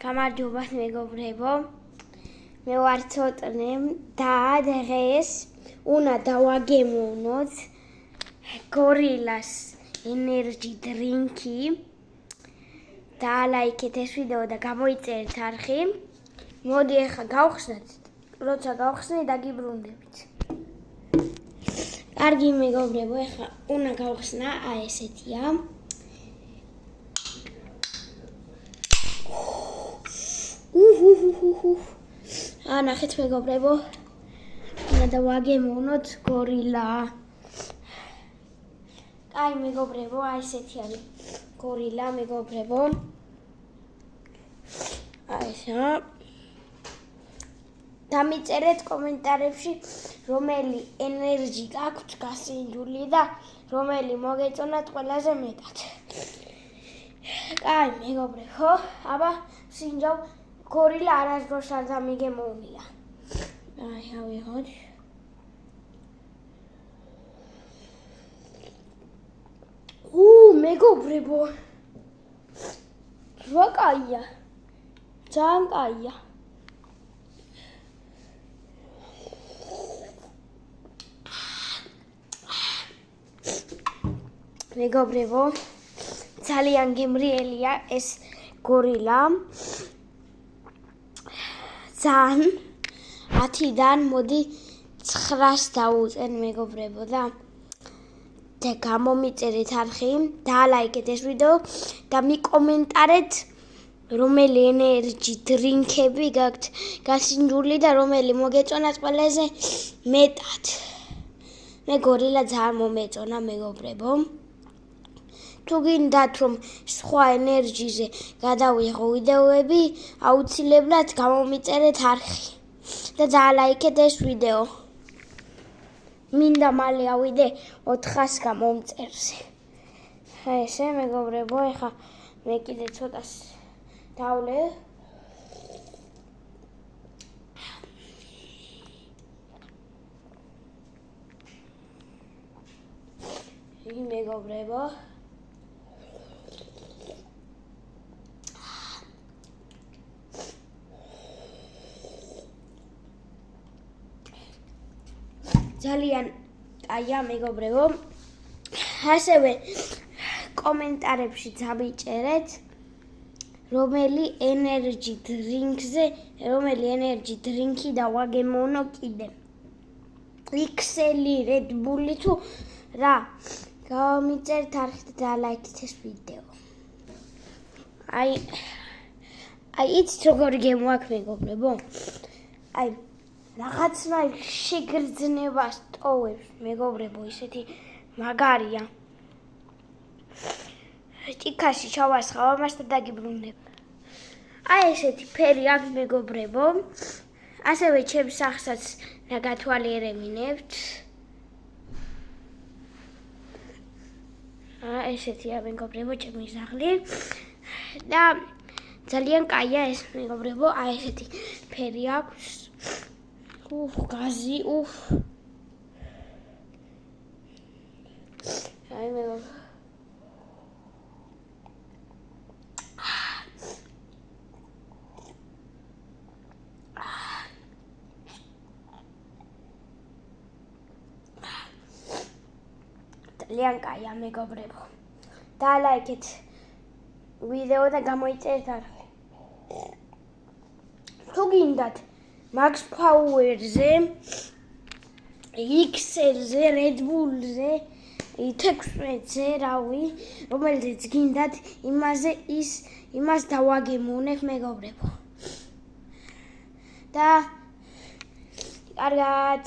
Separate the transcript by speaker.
Speaker 1: გამარჯობათ მეგობრებო, მე ვარ ცოტნე და დღეს უნდა დავაგემოვნოთ გორილას ენერჯი დრინკი და ლაიქეთ ეს ვიდეო და გამოიწერეთ არხი. მოდი ახლა გავხსნათ, როცა გავხსნით დაგიბრუნდებით. კარგი მეგობრებო, ახლა უნდა გავხსნა ესეთია. ნახეთ მეგობრებო, უნდა დავაგემოვნოთ გორილა. აი მეგობრებო, აი ესეთი არის გორილა მეგობრებო. აი ესა. დამიწერეთ კომენტარებში, რომელი ენერჯი გაქვთ გასინჯული და რომელი მოგეწონათ ყველაზე მეტად. აი მეგობრებო, აბა სინჯავ გორილა არასდროს არ დამიგემოვნია. აი ავიღოთ. მეგობრებო. რა კაია. ძალიან კაია. მეგობრებო, ძალიან გემრიელია ეს გორილა. ძალიან 10-დან მოდი 9-ს დავუწენ მეგობრებო და გამომიწერეთ არხი, დალაიქეთ ეს ვიდეო და მიკომენტარეთ რომელი ენერჯი დრინკები გაქვთ გასინჯული და რომელი მოგეწონათ ყველაზე მეტად. მე გორილა ძალიან მომეწონა მეგობრებო. თუ გინდათ რომ სხვა ენერჯიზე გადავიღო ვიდეოები, აუცილებლად გამომიწერეთ არხი და დალაიქეთ ეს ვიდეო. მინდა მალე ავიდე 400 გამომწერზე. აი ესე მეგობრებო, ეხა მე კიდე ცოტას დავლე. იგი მეგობრებო. ძალიან კაია მეგობრებო. ასევე კომენტარებში დავიწერეთ რომელი ენერჯი დრინკი დავაგემოვნო კიდე. XL Red Bull თუ რა. გამომიწერეთ არხით და ლაიქეთ ეს ვიდეო. აი იცით როგორი გემო აქვს მეგობრებო? აი რაღაცნაირ შეგრძნებას ტოვებს მეგობრებო, ისეთი მაგარია. ჭიქაში ჩავასხავ ამას და დაგიბრუნდებ. აი ესეთი ფერი აქვს მეგობრებო. ასევე ჩემს სახსაც დაგათვალიერებინებთ. ესეთია მეგობრებო ჩემი სახლი და ძალიან კაია ეს მეგობრებო, აი ესეთი ფერი აქვს. გაზი, აი მეგობრებო. ძალიან კაია მეგობრებო. დალაიქეთ ვიდეო და გამოიწერეთ არხი. თუ გინდათ Max Power-ზე, XL-ზე, Red Bull-ზე, 16-ზე, რავი, რომელზეც გინდათ, იმას დავაგემოვნებ მეგობრებო. და კარგად